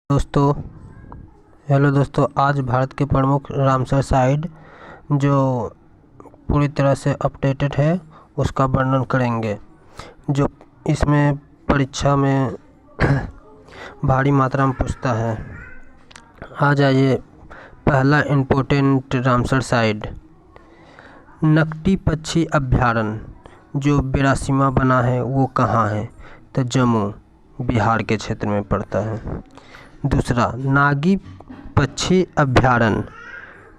दोस्तों हेलो दोस्तों, आज भारत के प्रमुख रामसर साइट जो पूरी तरह से अपडेटेड है उसका वर्णन करेंगे, जो इसमें परीक्षा में भारी मात्रा में पूछता है। आ जाइए, पहला इम्पोर्टेंट रामसर साइट नकटी पक्षी अभ्यारण्य जो 82वां बना है वो कहाँ है? तो जम्मू बिहार के क्षेत्र में पड़ता है। दूसरा नागी पक्षी अभ्यारण्य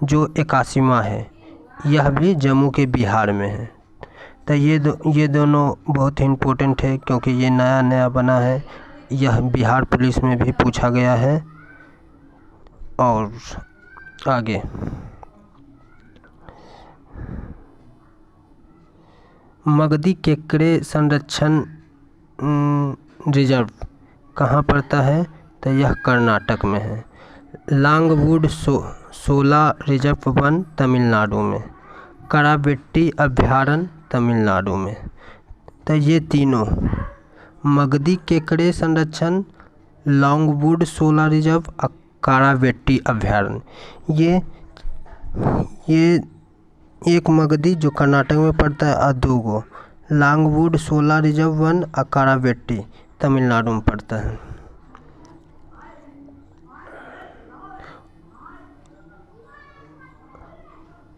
जो 81वां है, यह भी जम्मू के बिहार में है। तो ये दोनों बहुत ही इम्पोर्टेंट है क्योंकि ये नया बना है। यह बिहार पुलिस में भी पूछा गया है। और आगे मगधी केकड़े संरक्षण रिजर्व कहाँ पड़ता है? तो यह कर्नाटक में है। लांगवुड शोला रिजर्व वन तमिलनाडु में, करावेट्टी अभ्यारण्य तमिलनाडु में। तो ये तीनों मगधी केकड़े संरक्षण, लॉन्गवुड शोला रिजर्व और करावेट्टी अभ्यारण्य, ये एक मगधी जो कर्नाटक में पड़ता है और दो गो लॉन्गवुड शोला रिजर्व वन और करावेट्टी तमिलनाडु में पड़ता है।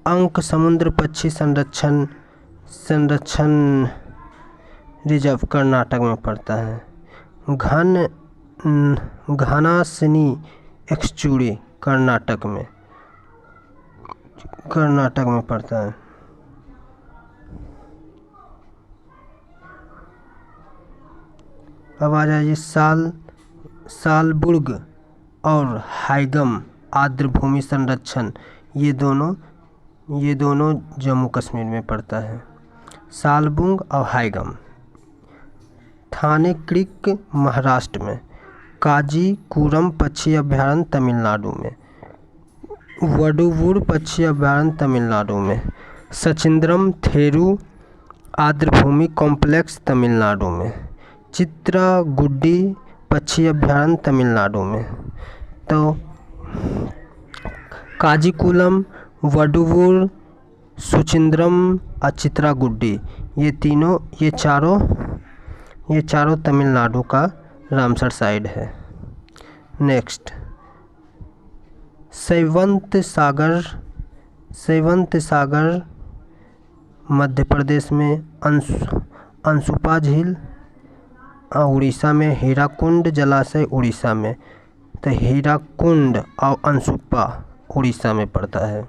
अंक समुद्र पक्षी संरक्षण रिजर्व कर्नाटक में पड़ता है। घनासिनी एक्सचूड़ी कर्नाटक में पड़ता है। अब आ जाइए सालबुर्ग और हाइगम आर्द्रभूमि संरक्षण, ये दोनों जम्मू कश्मीर में पड़ता है। सालबुंग और हाइगम। थाने क्रीक महाराष्ट्र में, काजीकुरम पक्षी अभ्यारण्य तमिलनाडु में, वडुवुर पक्षी अभ्यारण्य तमिलनाडु में, सचिंद्रम थेरू आर्द्रभूमि कॉम्प्लेक्स तमिलनाडु में, चित्रागुड्डी पक्षी अभ्यारण्य तमिलनाडु में। तो काजीकुलम, वडुवुर, सुचिंद्रम और चित्रागुड्डी, ये चारों तमिलनाडु का रामसर साइट है। नेक्स्ट शैवंत सागर मध्य प्रदेश में, अंशुपा झील उड़ीसा में, हीराकुंड जलाशय उड़ीसा में। तो हीराकुंड और अंशुपा उड़ीसा में पड़ता है।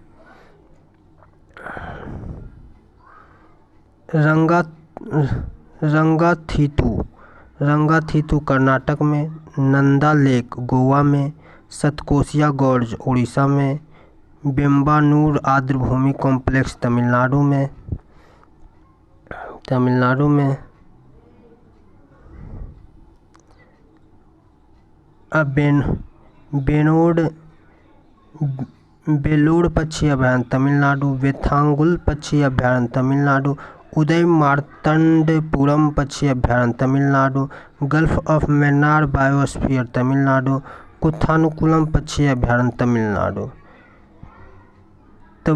रंगाथीथु कर्नाटक में, नंदा लेक गोवा में, सतकोसिया गॉर्ज उड़ीसा में, बेम्बानूर आर्द्रभूमि कॉम्प्लेक्स तमिलनाडु में। बेलोड पक्षी अभ्यारण्य तमिलनाडु, वेथांगुल पक्षी अभ्यारण्य तमिलनाडु, उदय मार्तंडपुरम पक्षी अभ्यारण्य Tamil Nadu, gulf of Mannar biosphere Tamil Nadu, Koonthankulam पक्षी अभ्यारण्य तमिलनाडु। तो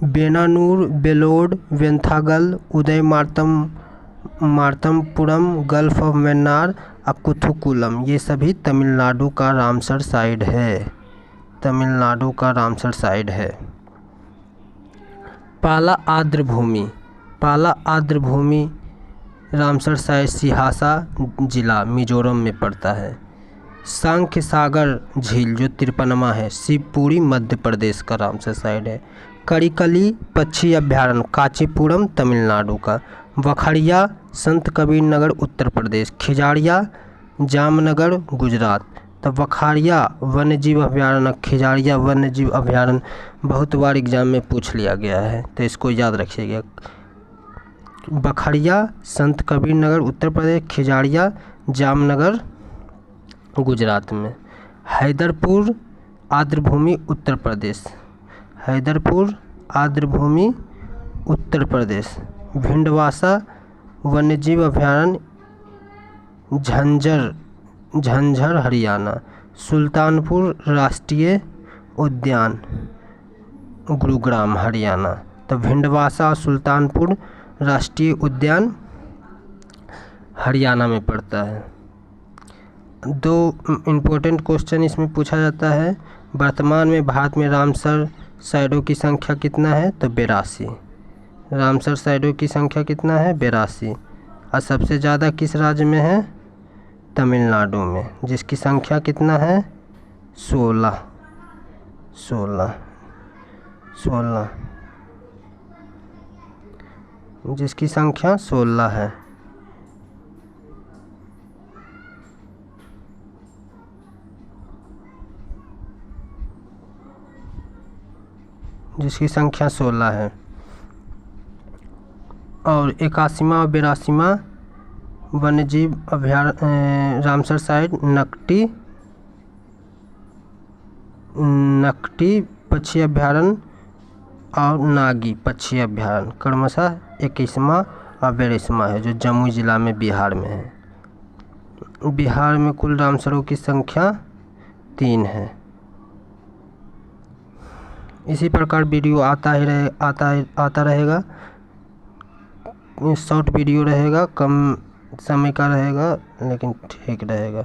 बेनानूर, बेलोड, वेंथागल, उदय मार्तमपुरम, गल्फ ऑफ मैन्नार और कुथुकुलम, ये सभी तमिलनाडु का रामसर साइट है। पाला आर्द्रभूमि रामसर साइट सिहासा जिला मिजोरम में पड़ता है। सांख्य सागर झील जो 53वां है, शिवपुरी मध्य प्रदेश का रामसर साइट है। करिकली पक्षी अभ्यारण्य कांचीपुरम तमिलनाडु का। वखड़िया संत कबीर नगर उत्तर प्रदेश, खिजाड़िया जामनगर गुजरात। तो वखाड़िया वन्यजीव अभ्यारण्य, खिजाड़िया वन्यजीव अभ्यारण्य बहुत बार एग्जाम में पूछ लिया गया है, तो इसको याद रखिएगा। वखड़िया संत कबीर नगर उत्तर प्रदेश, खिजाड़िया जामनगर गुजरात में। हैदरपुर आर्द्रभूमि उत्तर प्रदेश। भिंडवासा वन्यजीव अभ्यारण्य झंझर झंझर हरियाणा। सुल्तानपुर राष्ट्रीय उद्यान गुरुग्राम हरियाणा। तो भिंडवासा सुल्तानपुर राष्ट्रीय उद्यान हरियाणा में पड़ता है। दो इम्पोर्टेंट क्वेश्चन इसमें पूछा जाता है। वर्तमान में भारत में रामसर साइटों की संख्या कितना है? तो 82। रामसर साइटों की संख्या कितना है? 82। और सबसे ज़्यादा किस राज्य में है? तमिलनाडु में, जिसकी संख्या कितना है? 16 जिसकी संख्या 16 है। जिसकी संख्या 16 है। और 81वां और 82वां वन्यजीव अभयारण्य रामसर साइट नकटी पक्षी अभयारण्य और नागी पक्षी अभयारण्य क्रमशः 21वां और 82वां है, जो जमुई जिला में बिहार में है। बिहार में कुल रामसरों की संख्या 3 है। इसी प्रकार वीडियो आता रहेगा। शॉर्ट वीडियो रहेगा, कम समय का रहेगा, लेकिन ठीक रहेगा।